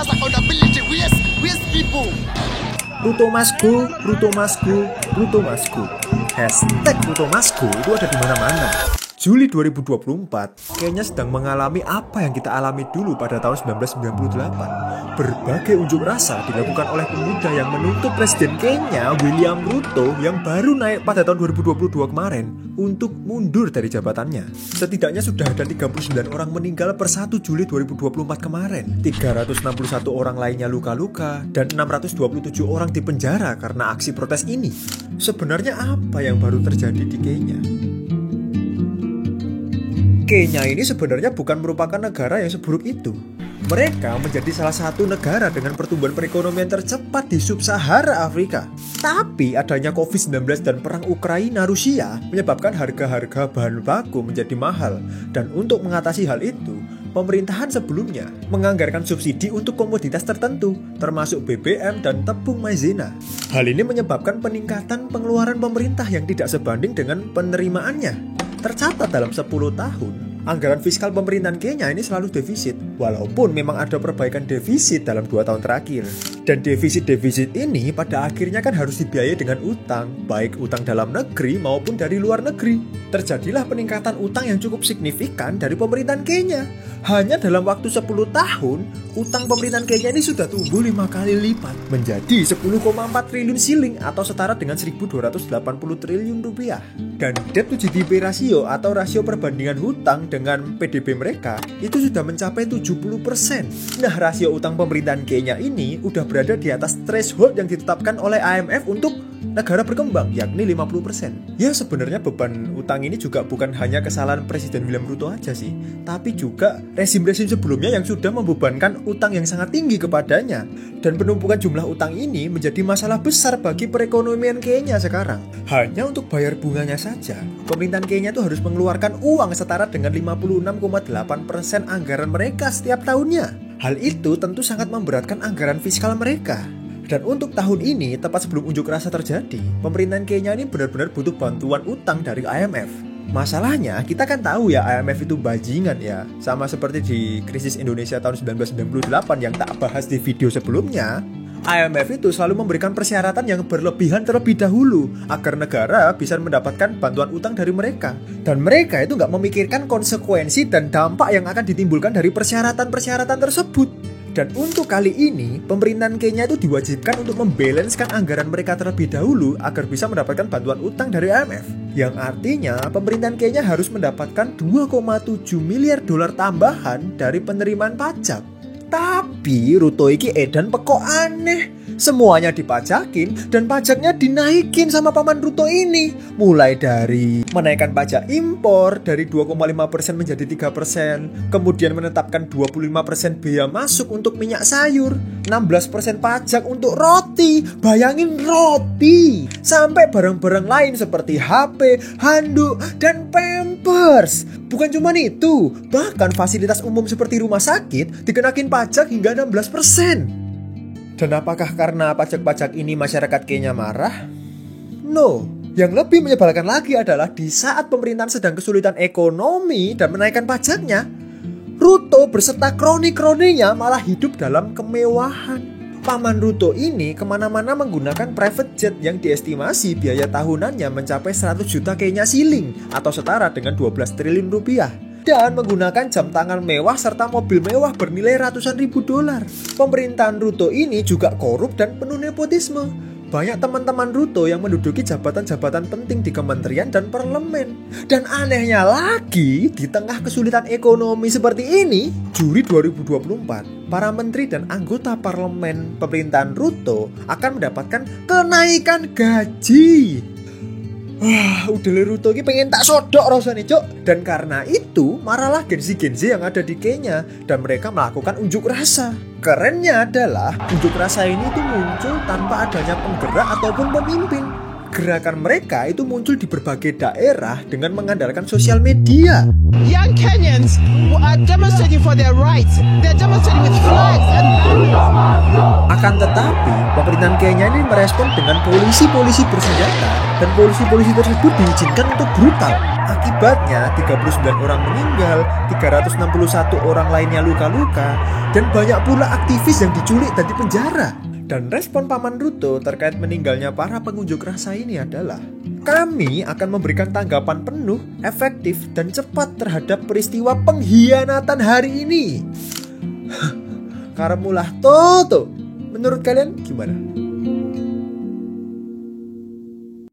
trust accountability. We people. Ruto Masku, Ruto Masku, Ruto Masku. Hashtag Ruto Masku itu ada di mana-mana. Juli 2024, Kenya sedang mengalami apa yang kita alami dulu pada tahun 1998. Berbagai unjuk rasa dilakukan oleh pemuda yang menuntut Presiden Kenya, William Ruto, yang baru naik pada tahun 2022 kemarin, untuk mundur dari jabatannya. Setidaknya sudah ada 39 orang meninggal per 1 Juli 2024 kemarin. 361 orang lainnya luka-luka, dan 627 orang dipenjara karena aksi protes ini. Sebenarnya apa yang baru terjadi di Kenya? Kenya ini sebenarnya bukan merupakan negara yang seburuk itu. Mereka menjadi salah satu negara dengan pertumbuhan perekonomian tercepat di sub-Sahara Afrika. Tapi adanya COVID-19 dan perang Ukraina-Rusia menyebabkan harga-harga bahan baku menjadi mahal. Dan untuk mengatasi hal itu, pemerintahan sebelumnya menganggarkan subsidi untuk komoditas tertentu, termasuk BBM dan tepung maizena. Hal ini menyebabkan peningkatan pengeluaran pemerintah yang tidak sebanding dengan penerimaannya. Tercatat dalam 10 tahun, anggaran fiskal pemerintahan Kenya ini selalu defisit, walaupun memang ada perbaikan defisit dalam 2 tahun terakhir. Dan defisit-defisit ini pada akhirnya kan harus dibiayai dengan utang, baik utang dalam negeri maupun dari luar negeri. Terjadilah peningkatan utang yang cukup signifikan dari pemerintahan Kenya. Hanya dalam waktu 10 tahun, utang pemerintahan Kenya ini sudah tumbuh 5 kali lipat, menjadi 10,4 triliun shilling atau setara dengan 1.280 triliun rupiah. Dan debt to GDP rasio atau rasio perbandingan hutang dengan PDB mereka itu sudah mencapai 70%. Nah, rasio utang pemerintahan Kenya ini udah berada di atas threshold yang ditetapkan oleh IMF untuk negara berkembang, yakni 50%. Ya, sebenarnya beban utang ini juga bukan hanya kesalahan Presiden William Ruto aja sih, tapi juga rezim-rezim sebelumnya yang sudah membebankan utang yang sangat tinggi kepadanya. Dan penumpukan jumlah utang ini menjadi masalah besar bagi perekonomian Kenya sekarang. Hanya untuk bayar bunganya saja, pemerintahan Kenya itu harus mengeluarkan uang setara dengan 56,8% anggaran mereka setiap tahunnya. Hal itu tentu sangat memberatkan anggaran fiskal mereka. Dan untuk tahun ini, tepat sebelum unjuk rasa terjadi, pemerintahan Kenya ini benar-benar butuh bantuan utang dari IMF. Masalahnya, kita kan tahu ya IMF itu bajingan ya. Sama seperti di krisis Indonesia tahun 1998 yang tak bahas di video sebelumnya. IMF itu selalu memberikan persyaratan yang berlebihan terlebih dahulu agar negara bisa mendapatkan bantuan utang dari mereka. Dan mereka itu nggak memikirkan konsekuensi dan dampak yang akan ditimbulkan dari persyaratan-persyaratan tersebut. Dan untuk kali ini, pemerintahan Kenya itu diwajibkan untuk membalanskan anggaran mereka terlebih dahulu agar bisa mendapatkan bantuan utang dari IMF. Yang artinya, pemerintahan Kenya harus mendapatkan 2,7 miliar dolar tambahan dari penerimaan pajak. Tapi Ruto iki edan pekok aneh. Semuanya dipajakin dan pajaknya dinaikin sama paman Ruto ini. Mulai dari menaikkan pajak impor dari 2,5% menjadi 3%, kemudian menetapkan 25% bea masuk untuk minyak sayur, 16% pajak untuk roti. Bayangin roti. Sampai barang-barang lain seperti HP, handuk, dan pampers. Bukan cuma itu, bahkan fasilitas umum seperti rumah sakit dikenakin pajak hingga 16%. Dan apakah karena pajak-pajak ini masyarakat Kenya marah? No. Yang lebih menyebalkan lagi adalah di saat pemerintahan sedang kesulitan ekonomi dan menaikkan pajaknya, Ruto berserta kroni-kroninya malah hidup dalam kemewahan. Paman Ruto ini kemana-mana menggunakan private jet yang diestimasi biaya tahunannya mencapai 100 juta Kenya shilling atau setara dengan 12 triliun rupiah. Dan menggunakan jam tangan mewah serta mobil mewah bernilai ratusan ribu dolar. Pemerintahan Ruto ini juga korup dan penuh nepotisme. Banyak teman-teman Ruto yang menduduki jabatan-jabatan penting di kementerian dan parlemen. Dan anehnya lagi, di tengah kesulitan ekonomi seperti ini, Juli 2024, para menteri dan anggota parlemen pemerintahan Ruto akan mendapatkan kenaikan gaji. Wah, udah Ruto ini pengen tak sodok rasanya, Cok. Dan karena itu, marahlah genzi-genzi yang ada di Kenya dan mereka melakukan unjuk rasa. Kerennya adalah unjuk rasa ini tuh muncul tanpa adanya penggerak ataupun pemimpin. Gerakan mereka itu muncul di berbagai daerah dengan mengandalkan sosial media. Young Kenyans are demonstrating for their rights. They're demonstrating with flags and banners. Akan tetapi, pemerintahan Kenya ini merespon dengan polisi-polisi bersenjata dan polisi-polisi tersebut diizinkan untuk brutal. Akibatnya 39 orang meninggal, 361 orang lainnya luka-luka, dan banyak pula aktivis yang diculik dan dipenjara. Dan respon Paman Ruto terkait meninggalnya para pengunjuk rasa ini adalah, kami akan memberikan tanggapan penuh, efektif, dan cepat terhadap peristiwa pengkhianatan hari ini. Karamulah Toto. Menurut kalian gimana?